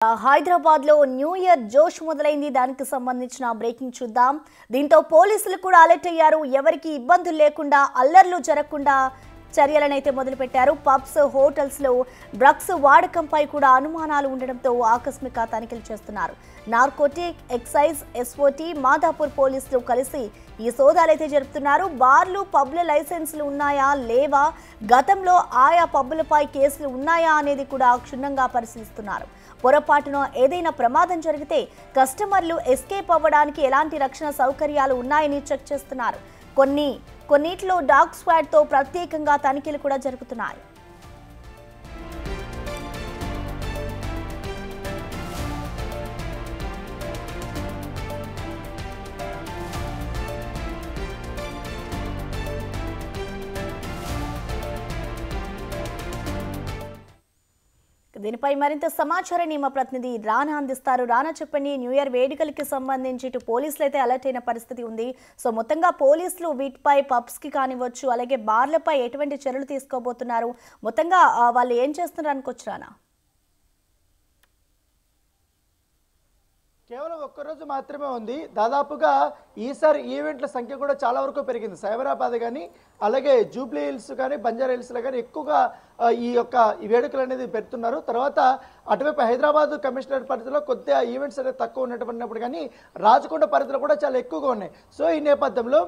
హైదరాబాద్ లో new year జోష్ మొదలైంది. దానికి సంబంధించిన బ్రేకింగ్ చూద్దాం. దీంతో పోలీసులు కూడా అలర్ట్ అయ్యారు. ఎవరికి ఇబ్బందులు లేకుండా, అల్లర్లు జరగకుండా చర్యలనైతే మొదలుపెట్టారు. పబ్స్, హోటల్స్ లో డ్రగ్స్ వాడకంపై కూడా అనుమానాలు ఉండడంతో ఆకస్మిక తనిఖీలు చేస్తున్నారు. నార్కోటిక్, ఎక్సైజ్, ఎస్ఓటీ, మాదాపూర్ పోలీసులు కలిసి ఈ సోదాలైతే జరుపుతున్నారు. బార్లు, పబ్ల లైసెన్సులు ఉన్నాయా లేవా, గతంలో ఆయా పబ్బులపై కేసులు ఉన్నాయా అనేది కూడా క్షుణ్ణంగా పరిశీలిస్తున్నారు. పొరపాటున ఏదైనా ప్రమాదం జరిగితే కస్టమర్లు ఎస్కేప్ అవ్వడానికి ఎలాంటి రక్షణ సౌకర్యాలు ఉన్నాయని చెక్ చేస్తున్నారు. కొన్నిట్లో డాగ్ స్క్వాడ్ తో ప్రత్యేకంగా తనిఖీలు కూడా జరుపుతున్నారు. దీనిపై మరింత సమాచారాన్ని మా ప్రతినిధి రానా అందిస్తారు. రానా, చెప్పండి. న్యూ ఇయర్ వేడుకలకి సంబంధించి ఇటు పోలీసులు అయితే అలర్ట్ అయిన పరిస్థితి ఉంది. సో మొత్తంగా పోలీసులు వీటిపై పబ్స్ కి కానివ్వచ్చు, అలాగే బార్లపై ఎటువంటి చర్యలు తీసుకోబోతున్నారు, మొత్తంగా వాళ్ళు ఏం చేస్తున్నారు అనుకోవచ్చు రానా? కేవలం ఒక్కరోజు మాత్రమే ఉంది. దాదాపుగా ఈసారి ఈవెంట్ల సంఖ్య కూడా చాలా వరకు పెరిగింది. సైబరాబాద్ కానీ, అలాగే జూబ్లీ హిల్స్ కానీ, బంజారా హిల్స్లో కానీ ఎక్కువగా ఈ వేడుకలు అనేది పెడుతున్నారు. తర్వాత అటువైపు హైదరాబాద్ కమిషనరేట్ పరిధిలో కొద్దిగా ఈవెంట్స్ అనేది తక్కువ ఉన్నప్పుడు కానీ రాచకొండ పరిధిలో కూడా చాలా ఎక్కువగా ఉన్నాయి. సో ఈ నేపథ్యంలో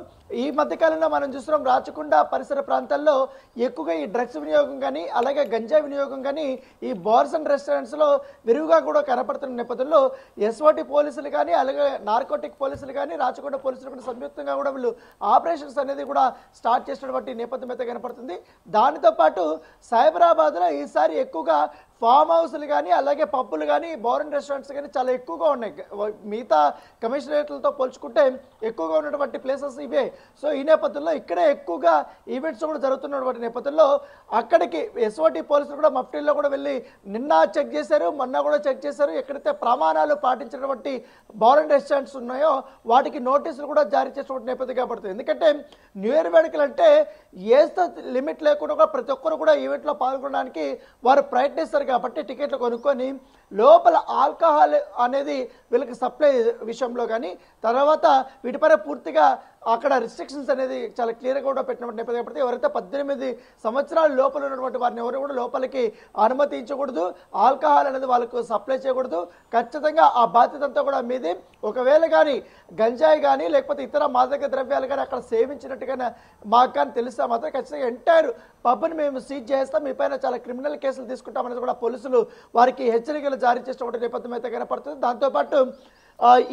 ఈ మధ్యకాలంలో మనం చూస్తున్నాం, రాచకొండ పరిసర ప్రాంతాల్లో ఎక్కువగా ఈ డ్రగ్స్ వినియోగం కానీ, అలాగే గంజా వినియోగం కానీ ఈ బార్స్ అండ్ రెస్టారెంట్స్లో విరివిగా కూడా కనపడుతున్న నేపథ్యంలో ఎస్ఓటీ పోలీసులు కానీ, అలాగే నార్కోటిక్ పోలీసులు కానీ, రాచకొండ పోలీసులు కూడా సంయుక్తంగా కూడా వీళ్ళు ఆపరేషన్స్ అనేది కూడా స్టార్ట్ చేసినటువంటి నేపథ్యం అయితే కనపడుతుంది. దానితో పాటు సైబరాబాద్లో ఈసారి ఎక్కువగా ఫామ్ హౌస్లు కానీ, అలాగే పబ్బులు కానీ, బార్ అండ్ రెస్టారెంట్స్ కానీ చాలా ఎక్కువగా ఉన్నాయి. మిగతా కమిషనరేట్లతో పోల్చుకుంటే ఎక్కువగా ఉన్నటువంటి ప్లేసెస్ ఇవే. సో ఈ నేపథ్యంలో ఇక్కడే ఎక్కువగా ఈవెంట్స్ కూడా జరుగుతున్నటువంటి నేపథ్యంలో అక్కడికి ఎస్ఓటీ పోలీసులు కూడా మఫ్టీల్లో కూడా వెళ్ళి నిన్న చెక్ చేశారు, మొన్న కూడా చెక్ చేశారు. ఎక్కడైతే ప్రమాణాలు పాటించినటువంటి బార్ అండ్ రెస్టారెంట్స్ ఉన్నాయో వాటికి నోటీసులు కూడా జారీ చేసినటువంటి నేపథ్యం కాబడుతుంది. ఎందుకంటే న్యూ ఇయర్ వేడుకలు అంటే ఏదో లిమిట్ లేకుండా కూడా ప్రతి ఒక్కరు కూడా ఈవెంట్లో పాల్గొనడానికి వారు ప్రయత్నిస్తారు. కాబట్టి టికెట్లు కొనుక్కొని లోపల ఆల్కహాల్ అనేది వీళ్ళకి సప్లై విషయంలో కానీ, తర్వాత వీటిపైన పూర్తిగా అక్కడ రిస్ట్రిక్షన్స్ అనేది చాలా క్లియర్గా కూడా పెట్టినటువంటి నేపథ్యం పడితే ఎవరైతే 18 సంవత్సరాల లోపల ఉన్నటువంటి వారిని ఎవరు కూడా లోపలికి అనుమతించకూడదు, ఆల్కహాల్ అనేది వాళ్ళకు సప్లై చేయకూడదు. ఖచ్చితంగా ఆ బాధ్యత అంతా కూడా మీది. ఒకవేళ కానీ గంజాయి కానీ లేకపోతే ఇతర మాదక ద్రవ్యాలు కానీ అక్కడ సేవించినట్టుగా మాకు కానీ తెలిస్తే మాత్రం ఖచ్చితంగా ఎంటైర్ పబ్ని మేము సీజ్ చేస్తాం, మీ పైన చాలా క్రిమినల్ కేసులు తీసుకుంటామనేది కూడా పోలీసులు వారికి హెచ్చరికలు జారీ చేసినటువంటి నేపథ్యం అయితే కనపడుతుంది. దాంతోపాటు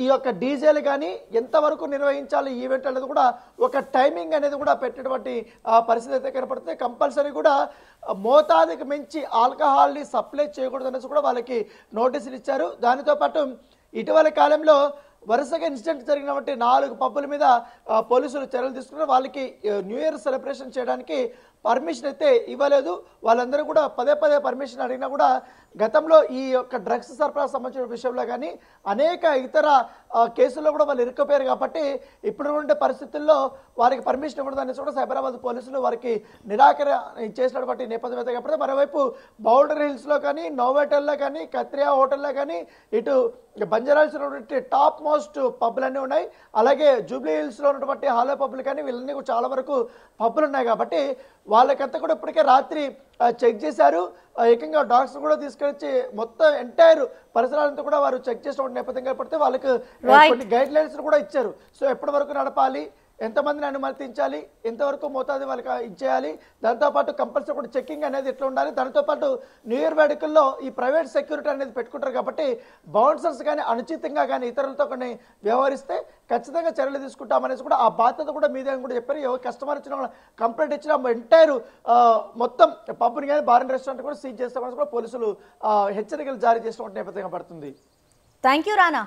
ఈ యొక్క డీజేలు కానీ ఎంతవరకు నిర్వహించాలి ఈవెంట్ అనేది కూడా ఒక టైమింగ్ అనేది కూడా పెట్టినటువంటి పరిస్థితి అయితే కనపడుతుంది. కంపల్సరీ కూడా మోతాదుకి మించి ఆల్కహాల్ని సప్లై చేయకూడదు అనేసి కూడా వాళ్ళకి నోటీసులు ఇచ్చారు. దానితో పాటు ఇటీవల కాలంలో వరుసగా ఇన్సిడెంట్ జరిగినటువంటి 4 పబ్బుల మీద పోలీసులు చర్యలు తీసుకున్నారు. వాళ్ళకి న్యూ ఇయర్ సెలబ్రేషన్ చేయడానికి పర్మిషన్ అయితే ఇవ్వలేదు. వాళ్ళందరూ కూడా పదే పర్మిషన్ అడిగినా కూడా గతంలో ఈ యొక్క డ్రగ్స్ సరఫరా సంబంధించిన విషయంలో కానీ అనేక ఇతర కేసుల్లో కూడా వాళ్ళు ఇరుక్కుపోయారు. కాబట్టి ఇప్పుడు ఉండే పరిస్థితుల్లో వారికి పర్మిషన్ ఇవ్వడం అనేసి కూడా సైబరాబాద్ పోలీసులు వారికి నిరాకరణ చేసినటువంటి నేపథ్యం అయితే కాబట్టి, మరోవైపు బౌల్డర్ హిల్స్లో కానీ, నోవోటెల్లో కానీ, కత్రియా హోటల్లో కానీ, ఇటు బంజారా హిల్స్లో ఉన్నటువంటి టాప్ మోస్ట్ పబ్బులన్నీ ఉన్నాయి. అలాగే జూబ్లీ హిల్స్లో ఉన్నటువంటి హాలో పబ్బులు కానీ వీళ్ళన్నీ కూడా చాలా వరకు పబ్బులు ఉన్నాయి. కాబట్టి వాళ్ళకంతా కూడా ఇప్పటికే రాత్రి చెక్ చేశారు. ఏకంగా డాగ్స్ కూడా తీసుకొచ్చి మొత్తం ఎంటైర్ పరిసరాలంతా కూడా వారు చెక్ చేసిన నేపథ్యంగా పడితే వాళ్ళకి కొన్ని గైడ్ లైన్స్ కూడా ఇచ్చారు. సో ఎప్పటి వరకు నడపాలి, ఎంతమందిని అనుమతించాలి, ఎంతవరకు మోతాదు వాళ్ళకి ఇచ్చేయాలి, దాంతోపాటు కంపల్సరీ కూడా చెక్కింగ్ అనేది ఎట్లా ఉండాలి. దాంతోపాటు న్యూ ఇయర్ వేడుకల్లో ఈ ప్రైవేట్ సెక్యూరిటీ అనేది పెట్టుకుంటారు. కాబట్టి బౌన్సర్స్ కానీ అనుచితంగా కానీ ఇతరులతో కొన్ని వ్యవహరిస్తే ఖచ్చితంగా చర్యలు తీసుకుంటామనేసి కూడా ఆ బాధ్యత కూడా మీదే అని కూడా చెప్పారు. ఎవరు కస్టమర్ ఇచ్చిన కంప్లైంట్ ఇచ్చిన ఎంటైర్ మొత్తం పబ్ని కానీ బార్ అండ్ రెస్టారెంట్ కూడా సీజ్ చేస్తామని కూడా పోలీసులు హెచ్చరికలు జారీ చేసినటువంటి నేపథ్యంగా పడుతుంది. Thank you Rana.